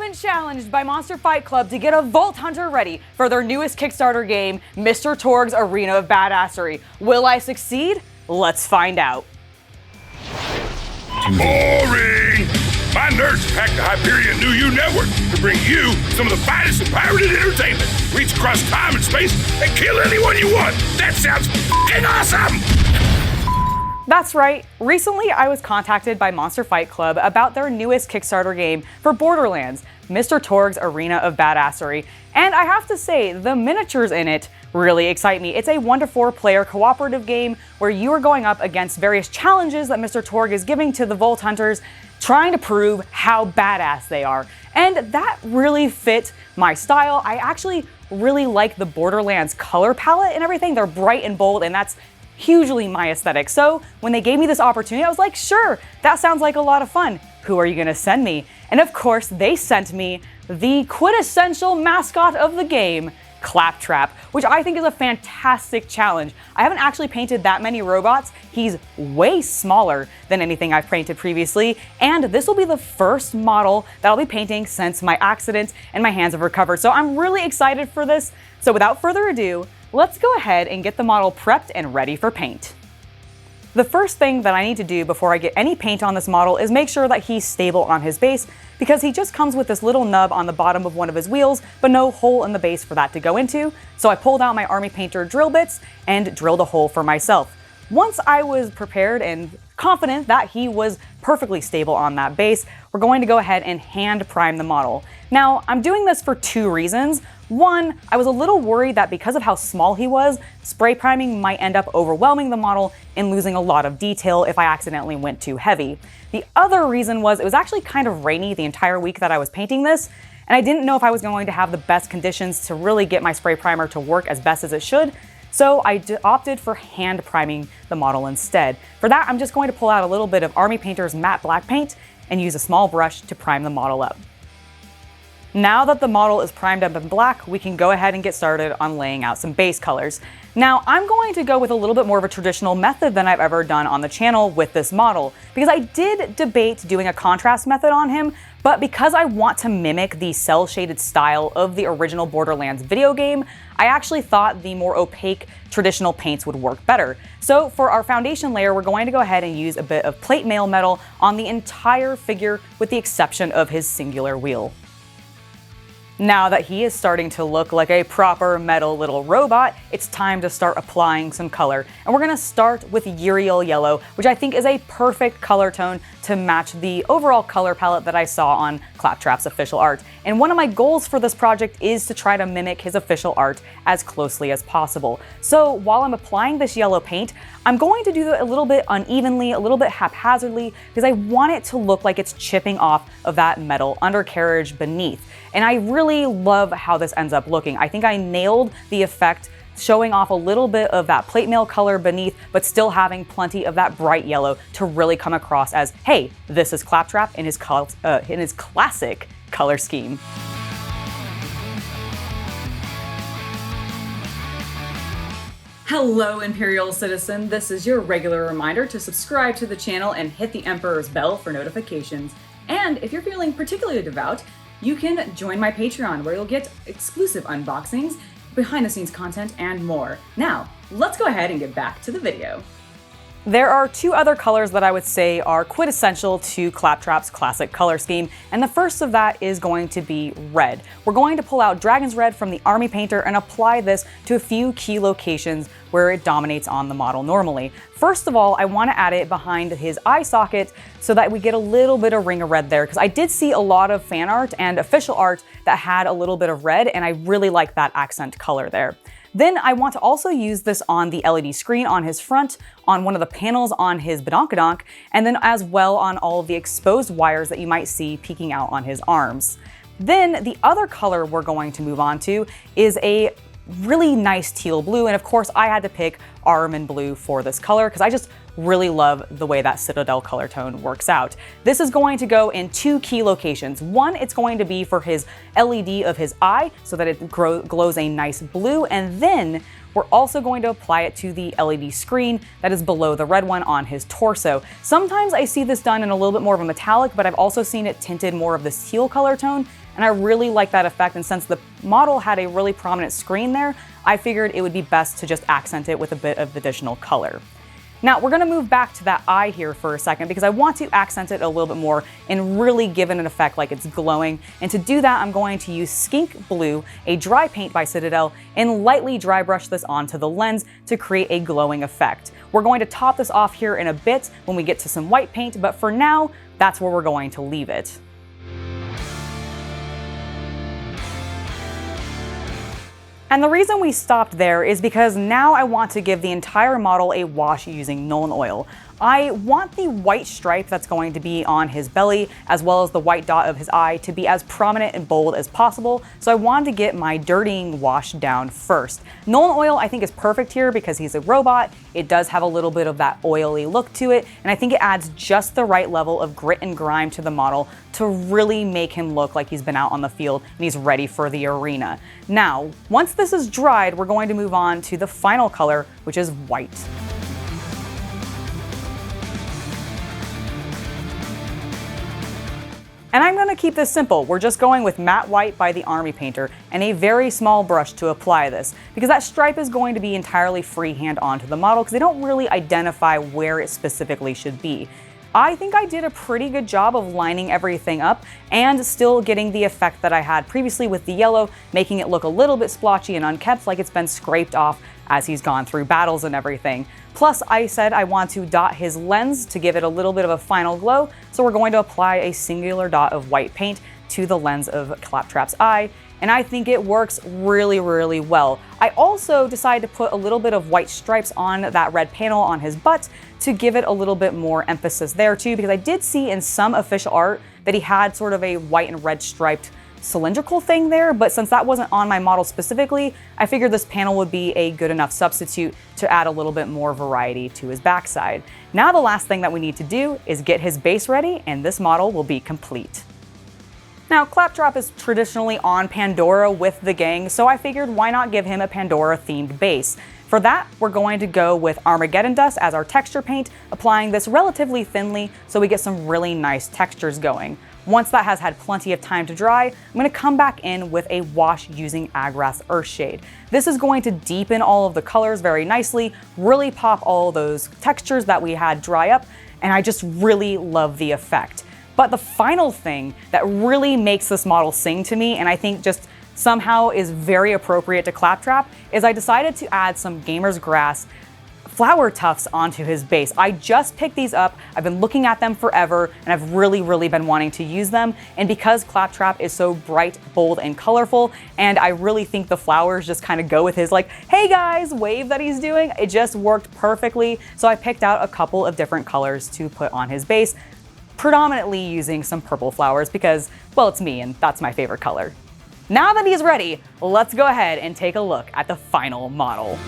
been challenged by Monster Fight Club to get a Vault Hunter ready for their newest Kickstarter game, Mr. Torgue's Areana of Badassery. Will I succeed? Let's find out. Boring! My nerds hacked the Hyperion New You network to bring you some of the finest in pirated entertainment. Reach across time and space and kill anyone you want. That sounds f***ing awesome! That's right. Recently, I was contacted by Monster Fight Club about their newest Kickstarter game for Borderlands, Mr. Torgue's Areana of Badassery, and I have to say, the miniatures in it really excite me. It's a 1 to 4 player cooperative game where you are going up against various challenges that Mr. Torgue is giving to the Vault Hunters, trying to prove how badass they are. And that really fit my style. I actually really like the Borderlands color palette and everything. They're bright and bold, and that's hugely my aesthetic. So when they gave me this opportunity, I was like, sure, that sounds like a lot of fun. Who are you gonna send me? And of course, they sent me the quintessential mascot of the game, Claptrap, which I think is a fantastic challenge. I haven't actually painted that many robots. He's way smaller than anything I've painted previously, and this will be the first model that I'll be painting since my accident and my hands have recovered. So I'm really excited for this. So without further ado, let's go ahead and get the model prepped and ready for paint. The first thing that I need to do before I get any paint on this model is make sure that he's stable on his base, because he just comes with this little nub on the bottom of one of his wheels, but no hole in the base for that to go into. So I pulled out my Army Painter drill bits and drilled a hole for myself. Once I was prepared and confident that he was perfectly stable on that base, we're going to go ahead and hand prime the model. Now, I'm doing this for 2 reasons. One, I was a little worried that because of how small he was, spray priming might end up overwhelming the model and losing a lot of detail if I accidentally went too heavy. The other reason was it was actually kind of rainy the entire week that I was painting this, and I didn't know if I was going to have the best conditions to really get my spray primer to work as best as it should. So I opted for hand priming the model instead. For that, I'm just going to pull out a little bit of Army Painter's matte black paint and use a small brush to prime the model up. Now that the model is primed up in black, we can go ahead and get started on laying out some base colors. Now, I'm going to go with a little bit more of a traditional method than I've ever done on the channel with this model, because I did debate doing a contrast method on him, but because I want to mimic the cel-shaded style of the original Borderlands video game, I actually thought the more opaque traditional paints would work better. So for our foundation layer, we're going to go ahead and use a bit of plate mail metal on the entire figure with the exception of his singular wheel. Now that he is starting to look like a proper metal little robot, it's time to start applying some color. And we're gonna start with Uriel Yellow, which I think is a perfect color tone to match the overall color palette that I saw on Claptrap's official art. And one of my goals for this project is to try to mimic his official art as closely as possible. So while I'm applying this yellow paint, I'm going to do it a little bit unevenly, a little bit haphazardly, because I want it to look like it's chipping off of that metal undercarriage beneath. And I really love how this ends up looking. I think I nailed the effect, showing off a little bit of that plate mail color beneath, but still having plenty of that bright yellow to really come across as, hey, this is Claptrap in his classic color scheme. Hello, Imperial Citizen. This is your regular reminder to subscribe to the channel and hit the Emperor's bell for notifications. And if you're feeling particularly devout, you can join my Patreon, where you'll get exclusive unboxings, behind-the-scenes content, and more. Now, let's go ahead and get back to the video. There are 2 other colors that I would say are quintessential to Claptrap's classic color scheme, and the first of that is going to be red. We're going to pull out Dragon's Red from the Army Painter and apply this to a few key locations where it dominates on the model normally. First of all, I want to add it behind his eye socket so that we get a little bit of ring of red there, because I did see a lot of fan art and official art that had a little bit of red, and I really like that accent color there. Then I want to also use this on the LED screen on his front, on one of the panels on his badonkadonk, and then as well on all of the exposed wires that you might see peeking out on his arms. Then the other color we're going to move on to is a really nice teal blue, and of course I had to pick Armin blue for this color because I just really love the way that Citadel color tone works out. This is going to go in 2 key locations. One, it's going to be for his LED of his eye so that it glows a nice blue, and then we're also going to apply it to the LED screen that is below the red one on his torso. Sometimes I see this done in a little bit more of a metallic, but I've also seen it tinted more of this teal color tone, and I really like that effect, and since the model had a really prominent screen there, I figured it would be best to just accent it with a bit of additional color. Now, we're gonna move back to that eye here for a second because I want to accent it a little bit more and really give it an effect like it's glowing. And to do that, I'm going to use Skink Blue, a dry paint by Citadel, and lightly dry brush this onto the lens to create a glowing effect. We're going to top this off here in a bit when we get to some white paint, but for now, that's where we're going to leave it. And the reason we stopped there is because now I want to give the entire model a wash using Nuln Oil. I want the white stripe that's going to be on his belly, as well as the white dot of his eye, to be as prominent and bold as possible, so I wanted to get my dirtying wash down first. Nuln Oil I think is perfect here because he's a robot. It does have a little bit of that oily look to it, and I think it adds just the right level of grit and grime to the model to really make him look like he's been out on the field and he's ready for the arena. Now, once this is dried, we're going to move on to the final color, which is white. And I'm gonna keep this simple. We're just going with matte white by the Army Painter and a very small brush to apply this, because that stripe is going to be entirely freehand onto the model because they don't really identify where it specifically should be. I think I did a pretty good job of lining everything up and still getting the effect that I had previously with the yellow, making it look a little bit splotchy and unkempt, like it's been scraped off as he's gone through battles and everything. Plus, I said I want to dot his lens to give it a little bit of a final glow, so we're going to apply a singular dot of white paint to the lens of Claptrap's eye, and I think it works really, really well. I also decided to put a little bit of white stripes on that red panel on his butt to give it a little bit more emphasis there too, because I did see in some official art that he had sort of a white and red striped cylindrical thing there, but since that wasn't on my model specifically, I figured this panel would be a good enough substitute to add a little bit more variety to his backside. Now the last thing that we need to do is get his base ready, and this model will be complete. Now, Claptrap is traditionally on Pandora with the gang, so I figured why not give him a Pandora-themed base. For that, we're going to go with Armageddon Dust as our texture paint, applying this relatively thinly so we get some really nice textures going. Once that has had plenty of time to dry, I'm going to come back in with a wash using Agrath's Earthshade. This is going to deepen all of the colors very nicely, really pop all those textures that we had dry up, and I just really love the effect. But the final thing that really makes this model sing to me, and I think just somehow is very appropriate to Claptrap, is I decided to add some Gamer's Grass flower tufts onto his base. I just picked these up, I've been looking at them forever, and I've really been wanting to use them. And because Claptrap is so bright, bold, and colorful, and I really think the flowers just kind of go with his like, hey guys, wave that he's doing, it just worked perfectly. So I picked out a couple of different colors to put on his base, predominantly using some purple flowers because, well, it's me and that's my favorite color. Now that he's ready, let's go ahead and take a look at the final model.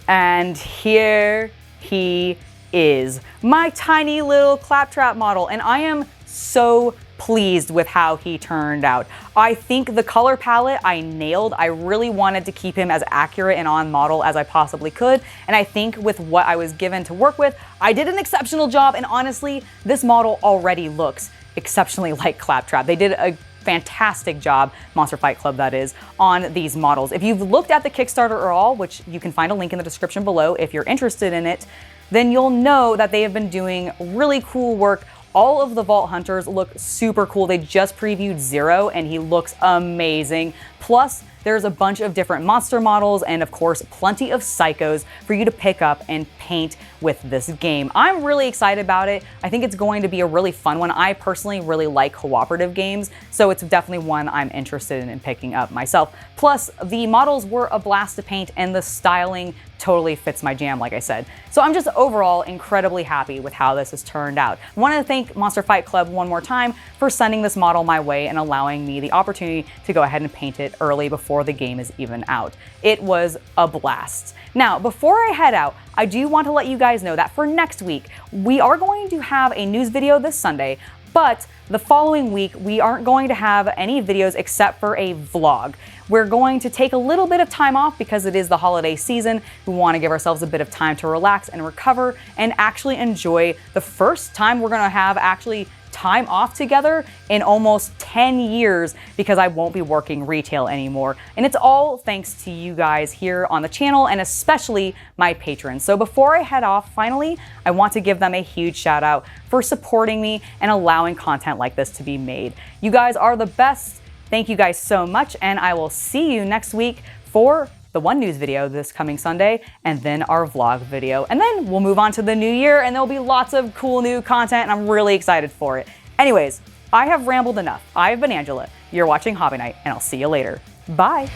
And here he is, my tiny little Claptrap model, and I am so pleased with how he turned out. I think the color palette I nailed. I really wanted to keep him as accurate and on model as I possibly could, and I think with what I was given to work with, I did an exceptional job, and honestly, this model already looks exceptionally like Claptrap. They did a fantastic job, Monster Fight Club that is, on these models. If you've looked at the Kickstarter at all, which you can find a link in the description below if you're interested in it, then you'll know that they have been doing really cool work. All of the Vault Hunters look super cool. They just previewed Zero and he looks amazing. Plus, there's a bunch of different monster models and of course, plenty of psychos for you to pick up and paint with this game. I'm really excited about it. I think it's going to be a really fun one. I personally really like cooperative games, so it's definitely one I'm interested in picking up myself. Plus, the models were a blast to paint and the styling totally fits my jam, like I said. So I'm just overall incredibly happy with how this has turned out. I want to thank Monster Fight Club one more time for sending this model my way and allowing me the opportunity to go ahead and paint it early before the game is even out. It was a blast. Now, before I head out, I do want to let you guys know that for next week, we are going to have a news video this Sunday But the following week, we aren't going to have any videos except for a vlog. We're going to take a little bit of time off because it is the holiday season. We want to give ourselves a bit of time to relax and recover and actually enjoy the first time we're going to have actually time off together in almost 10 years because I won't be working retail anymore. And it's all thanks to you guys here on the channel and especially my patrons. So before I head off, finally, I want to give them a huge shout out for supporting me and allowing content like this to be made. You guys are the best. Thank you guys so much, and I will see you next week for the One News video this coming Sunday, and then our vlog video. And then we'll move on to the new year, and there'll be lots of cool new content, and I'm really excited for it. Anyways, I have rambled enough. I've been Angela. You're watching Hobby Night, and I'll see you later. Bye.